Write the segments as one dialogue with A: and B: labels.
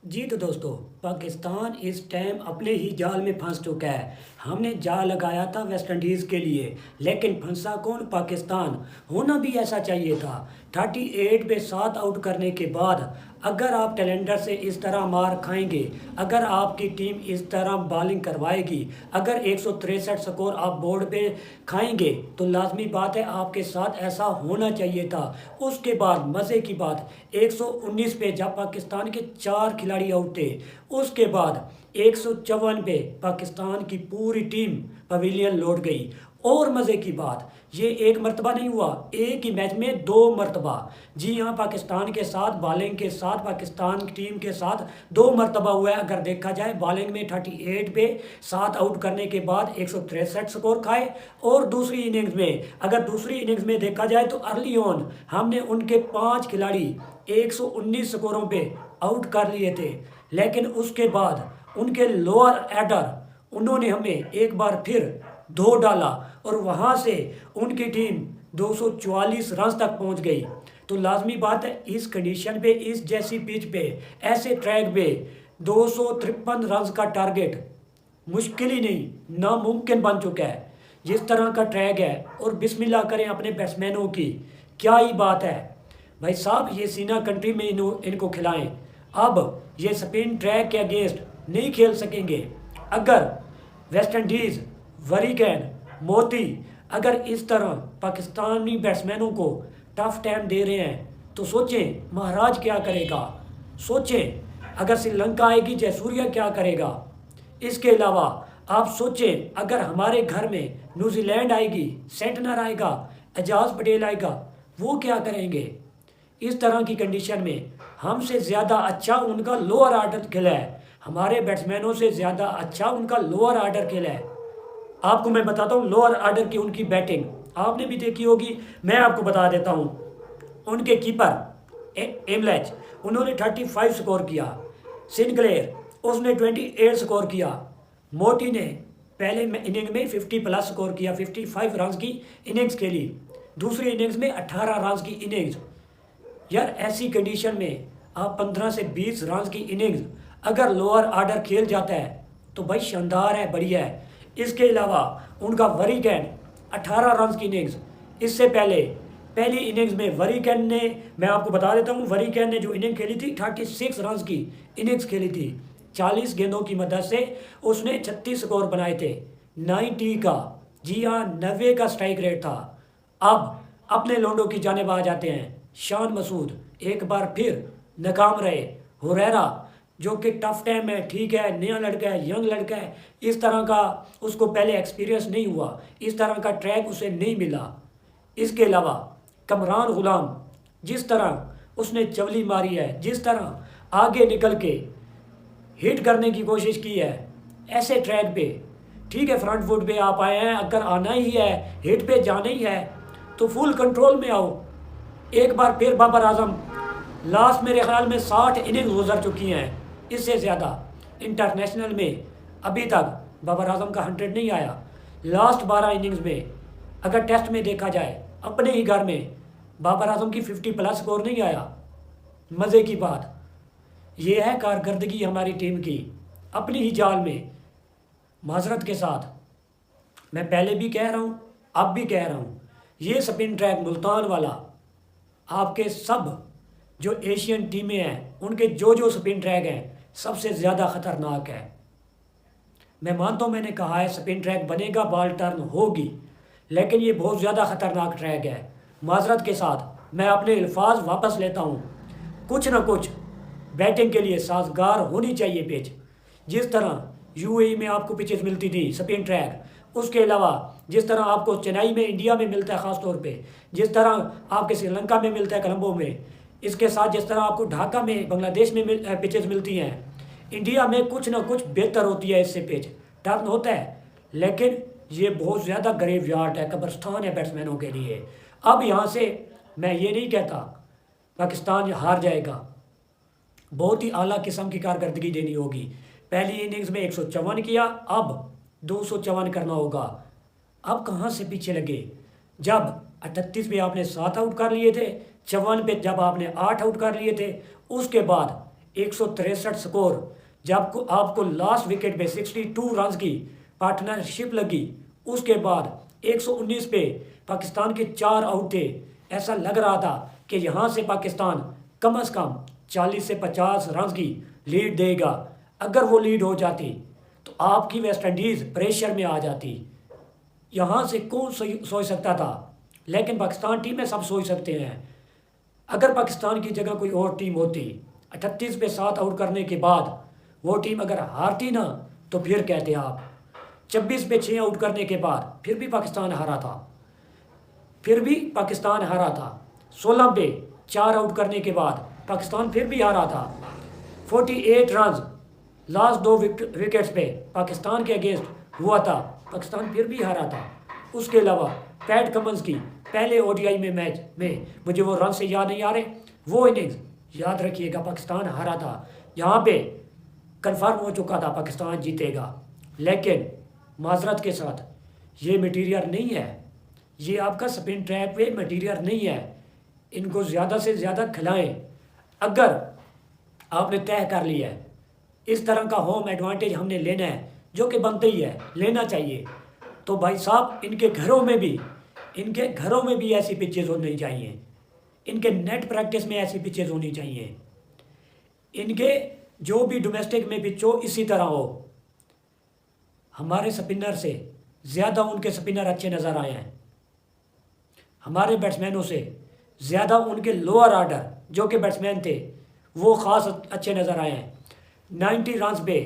A: जी तो दोस्तों, पाकिस्तान इस टाइम अपने ही जाल में फंस चुका है। हमने जाल लगाया था वेस्ट इंडीज़ के लिए, लेकिन फंसा कौन? पाकिस्तान। होना भी ऐसा चाहिए था। 38 पे 7 आउट करने के बाद अगर आप टैलेंडर से इस तरह मार खाएंगे, अगर आपकी टीम इस तरह बॉलिंग करवाएगी, अगर 163 स्कोर आप बोर्ड पे खाएंगे, तो लाजमी बात है आपके साथ ऐसा होना चाहिए था। उसके बाद मज़े की बात, 119 पे जब पाकिस्तान के 4 खिलाड़ी आउट थे, उसके बाद 154 पे पाकिस्तान की पूरी टीम पवेलियन लौट गई। और मज़े की बात, ये एक मरतबा नहीं हुआ, एक ही मैच में 2 मरतबा। जी हाँ, पाकिस्तान के साथ बॉलिंग के साथ पाकिस्तान की टीम के साथ 2 मरतबा हुआ है। अगर देखा जाए, बॉलिंग में 38 पे 7 आउट करने के बाद 163 स्कोर खाए। और दूसरी इनिंग्स में, अगर दूसरी इनिंग्स में देखा जाए तो अर्ली ऑन हमने उनके 5 खिलाड़ी 119 स्कोरों पे आउट कर लिए थे। लेकिन उसके बाद उनके लोअर एडर उन्होंने हमें एक बार फिर धो डाला और वहाँ से उनकी टीम 244 रन तक पहुँच गई। तो लाजमी बात है, इस कंडीशन पे, इस जैसी पिच पे, ऐसे ट्रैक पे 253 रन का टारगेट मुश्किल ही नहीं, नामुमकिन बन चुका है। जिस तरह का ट्रैक है, और बिस्मिल्लाह करें अपने बैट्समैनों की, क्या ही बात है भाई साहब। ये सीना कंट्री में इनको खिलाएं। अब ये स्पिन ट्रैक के अगेंस्ट नहीं खेल सकेंगे। अगर वेस्ट इंडीज़, वरीकैन, मोती अगर इस तरह पाकिस्तानी बैट्समैनों को टफ टाइम दे रहे हैं, तो सोचें महाराज क्या करेगा। सोचें अगर श्रीलंका आएगी, जयसूर्या क्या करेगा। इसके अलावा आप सोचें अगर हमारे घर में न्यूजीलैंड आएगी, सेंटनर आएगा, एजाज पटेल आएगा, वो क्या करेंगे। इस तरह की कंडीशन में हमसे ज़्यादा अच्छा उनका लोअर आर्डर खेला है, हमारे बैट्समैनों से ज़्यादा अच्छा उनका लोअर आर्डर खेला है। आपको मैं बताता हूँ लोअर आर्डर की उनकी बैटिंग आपने भी देखी होगी, मैं आपको बता देता हूँ। उनके कीपर एमलेच, उन्होंने 35 स्कोर किया। सिनक्लेयर, उसने 28 स्कोर किया। मोटी ने पहले इनिंग में 50+ स्कोर किया, 55 रन की इनिंग्स खेली। दूसरी इनिंग्स में 18 रन की इनिंग्स। यार ऐसी कंडीशन में आप 15 से 20 रन की इनिंग्स अगर लोअर आर्डर खेल जाता है तो भाई शानदार है, बढ़िया है। इसके अलावा उनका वरीकैन 18 रन की इनिंग्स। इससे पहले पहली इनिंग्स में वरीकैन ने, मैं आपको बता देता हूँ, वरीकैन ने जो इनिंग खेली थी 36 रन की इनिंग्स खेली थी। 40 गेंदों की मदद से उसने 36 स्कोर बनाए थे। 90 का, जी हाँ 90 का स्ट्राइक रेट था। अब अपने लोंडों की जानिब आ जाते हैं। शान मसूद एक बार फिर नाकाम रहे। हुरैरा जो कि टफ टाइम है, ठीक है, नया लड़का है, यंग लड़का है, इस तरह का उसको पहले एक्सपीरियंस नहीं हुआ, इस तरह का ट्रैक उसे नहीं मिला। इसके अलावा कमरान गुलाम, जिस तरह उसने चवली मारी है, जिस तरह आगे निकल के हिट करने की कोशिश की है ऐसे ट्रैक पे, ठीक है फ्रंट फुट पे आप आए हैं, अगर आना ही है, हिट पे जाना ही है, तो फुल कंट्रोल में आओ। एक बार फिर बाबर आजम, लास्ट मेरे ख्याल में 60 इनिंग गुजर चुकी हैं, इससे ज़्यादा इंटरनेशनल में अभी तक बाबर आजम का 100 नहीं आया। लास्ट 12 इनिंग्स में अगर टेस्ट में देखा जाए, अपने ही घर में बाबर आजम की 50+ स्कोर नहीं आया। मज़े की बात ये है कारकर्दगी हमारी टीम की अपनी ही जाल में। माजरत के साथ मैं पहले भी कह रहा हूँ, अब भी कह रहा हूँ, ये स्पिन ट्रैक मुल्तान वाला आपके सब जो एशियन टीमें हैं उनके जो स्पिन ट्रैक हैं सबसे ज़्यादा ख़तरनाक है। मैं मानता हूँ, मैंने कहा है स्पिन ट्रैक बनेगा, बॉल टर्न होगी, लेकिन ये बहुत ज़्यादा ख़तरनाक ट्रैक है। माजरत के साथ मैं अपने अल्फाज वापस लेता हूँ। कुछ ना कुछ बैटिंग के लिए साजगार होनी चाहिए पिच। जिस तरह यूएई में आपको पिचेस मिलती थी स्पिन ट्रैक, उसके अलावा जिस तरह आपको चेन्नई में, इंडिया में मिलता है ख़ास तौर पे, जिस तरह आपके श्रीलंका में मिलता है, कोलंबो में, इसके साथ जिस तरह आपको ढाका में, बांग्लादेश में पिचेस मिलती हैं, इंडिया में कुछ ना कुछ बेहतर होती है। इससे पिच टर्न होता है, लेकिन ये बहुत ज़्यादा ग्रेवयार्ड है, कब्रस्तान है बैट्समैनों के लिए। अब यहाँ से मैं ये नहीं कहता पाकिस्तान हार जाएगा, बहुत ही आला किस्म की कारकर्दगी देनी होगी। पहली इनिंग्स में 154 किया, अब 254 करना होगा। अब कहाँ से पीछे लगे, जब 38 पे आपने 7 आउट कर लिए थे, 54 पे जब आपने 8 आउट कर लिए थे, उसके बाद 163 स्कोर, जब आपको लास्ट विकेट पे 62 रन की पार्टनरशिप लगी, उसके बाद 119 पे पाकिस्तान के 4 आउट थे। ऐसा लग रहा था कि यहाँ से पाकिस्तान कम से कम 40 से 50 रन की लीड देगा। अगर वो लीड हो जाती तो आपकी वेस्ट इंडीज़ प्रेशर में आ जाती। यहाँ से कौन सोच सकता था, लेकिन पाकिस्तान टीम में सब सोच सकते हैं। अगर पाकिस्तान की जगह कोई और टीम होती, 38 पे 7 आउट करने के बाद वो टीम अगर हारती ना, तो फिर कहते आप 26 पे 6 आउट करने के बाद फिर भी पाकिस्तान हारा था, 16 पे 4 आउट करने के बाद पाकिस्तान फिर भी हारा था। 48 रन लास्ट 2 विकेट्स पे पाकिस्तान के अगेंस्ट हुआ था, पाकिस्तान फिर भी हारा था। उसके अलावा पैट कमिंस की पहले ओडीआई में मैच में, मुझे वो रन से याद नहीं आ रहे, वो इनिंग्स याद रखिएगा, पाकिस्तान हारा था। यहाँ पे कंफर्म हो चुका था पाकिस्तान जीतेगा, लेकिन माजरत के साथ ये मटीरियल नहीं है, ये आपका स्पिन ट्रैप पे मटीरियल नहीं है। इनको ज़्यादा से ज़्यादा खिलाएं। अगर आपने तय कर लिया है इस तरह का होम एडवांटेज हमने लेना है, जो कि बनते ही है, लेना चाहिए, तो भाई साहब इनके घरों में भी ऐसी पिचेज़ होनी चाहिए, इनके नेट प्रैक्टिस में ऐसी पिचेज़ होनी चाहिए, इनके जो भी डोमेस्टिक में पिच हो इसी तरह हो। हमारे स्पिनर से ज़्यादा उनके स्पिनर अच्छे नज़र आए हैं, हमारे बैट्समैनों से ज़्यादा उनके लोअर आर्डर जो कि बैट्समैन थे वो ख़ास अच्छे नज़र आए हैं। 90 रन पे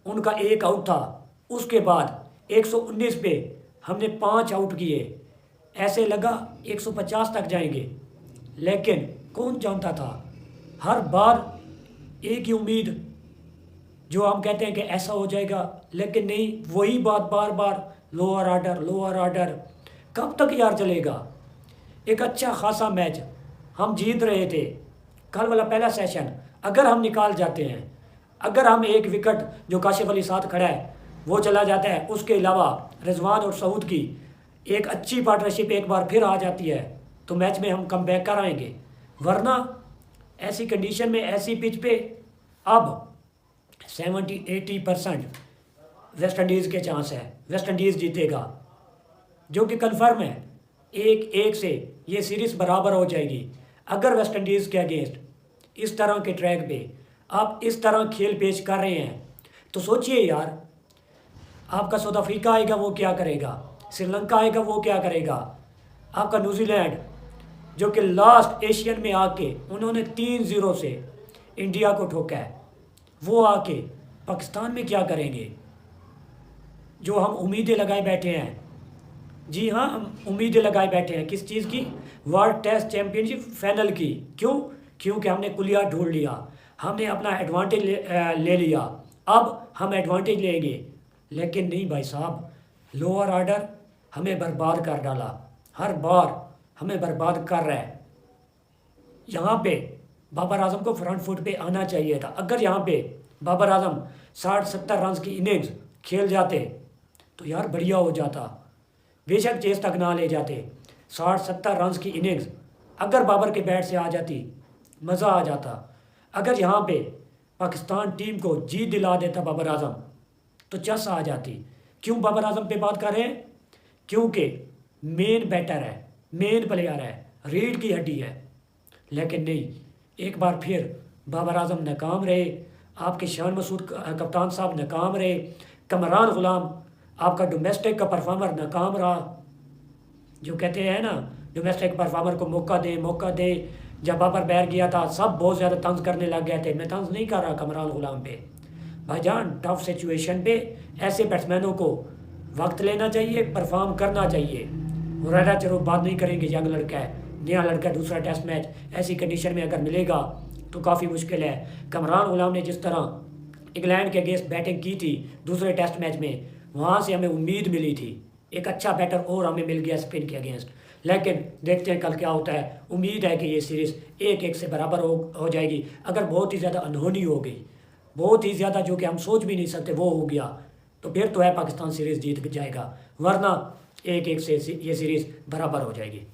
A: उनका 1 आउट था, उसके बाद 119 पे हमने 5 आउट किए। ऐसे लगा 150 तक जाएंगे, लेकिन कौन जानता था। हर बार एक ही उम्मीद, जो हम कहते हैं कि ऐसा हो जाएगा, लेकिन नहीं, वही बात बार बार, लोअर आर्डर। कब तक यार चलेगा। एक अच्छा खासा मैच हम जीत रहे थे, कल वाला पहला सेशन अगर हम निकाल जाते हैं, अगर हम एक विकेट जो काशिफ अली साथ खड़ा है वो चला जाता है, उसके अलावा रिजवान और सऊद की एक अच्छी पार्टनरशिप एक बार फिर आ जाती है, तो मैच में हम कम बैक कर आएंगे। वरना ऐसी कंडीशन में, ऐसी पिच पे अब 70-80% वेस्ट इंडीज़ के चांस है, वेस्ट इंडीज़ जीतेगा, जो कि कन्फर्म है। 1-1 से ये सीरीज़ बराबर हो जाएगी। अगर वेस्ट इंडीज़ के अगेंस्ट इस तरह के ट्रैक पे आप इस तरह खेल पेश कर रहे हैं, तो सोचिए यार, आपका साउथ अफ्रीका आएगा वो क्या करेगा, श्रीलंका आएगा वो क्या करेगा, आपका न्यूजीलैंड जो कि लास्ट एशियन में आके उन्होंने 3-0 से इंडिया को ठोका है, वो आके पाकिस्तान में क्या करेंगे। जो हम उम्मीदें लगाए बैठे हैं, जी हाँ, हम उम्मीदें लगाए बैठे हैं किस चीज़ की, वर्ल्ड टेस्ट चैम्पियनशिप फाइनल की। क्यों? क्योंकि हमने कुलिया ढूंढ लिया, हमने अपना एडवांटेज ले लिया, अब हम एडवांटेज लेंगे। लेकिन नहीं भाई साहब, लोअर आर्डर हमें बर्बाद कर डाला, हर बार हमें बर्बाद कर रहा है। यहाँ पे बाबर आजम को फ्रंट फुट पे आना चाहिए था। अगर यहाँ पे बाबर आजम 60-70 रन की इनिंग्स खेल जाते तो यार बढ़िया हो जाता, बेशक चेस तक ना ले जाते। 60-70 रन की इनिंग्स अगर बाबर के बैट से आ जाती, मज़ा आ जाता। अगर यहाँ पे पाकिस्तान टीम को जीत दिला देता बाबर आजम, तो चस आ जाती। क्यों बाबर आजम पे बात कर रहे हैं? क्योंकि मेन बैटर है, मेन प्लेयर है, रीढ़ की हड्डी है। लेकिन नहीं, एक बार फिर बाबर आजम नाकाम रहे, आपके शान मसूद कप्तान साहब नाकाम रहे, कमरान गुलाम आपका डोमेस्टिक का परफॉर्मर नाकाम रहा। जो कहते हैं ना, डोमेस्टिक परफॉर्मर को मौका दे। जब बाबर बैर गया था सब बहुत ज़्यादा तंज करने लग गए थे। मैं तंज नहीं कर रहा कमरान गुलाम पे, भाईजान टफ सिचुएशन पे ऐसे बैट्समैनों को वक्त लेना चाहिए, परफॉर्म करना चाहिए। हुरैरा चलो बात नहीं करेंगे, यंग लड़का है, नया लड़का, दूसरा टेस्ट मैच ऐसी कंडीशन में अगर मिलेगा तो काफ़ी मुश्किल है। कमरान गुलाम ने जिस तरह इंग्लैंड के अगेंस्ट बैटिंग की थी दूसरे टेस्ट मैच में, वहाँ से हमें उम्मीद मिली थी, एक अच्छा बैटर और हमें मिल गया स्पिन के अगेंस्ट। लेकिन देखते हैं कल क्या होता है। उम्मीद है कि ये सीरीज़ 1-1 से बराबर हो जाएगी। अगर बहुत ही ज़्यादा अनहोनी हो गई, बहुत ही ज़्यादा जो कि हम सोच भी नहीं सकते वो हो गया, तो फिर तो है पाकिस्तान सीरीज़ जीत जाएगा, वरना 1-1 से ये सीरीज़ बराबर हो जाएगी।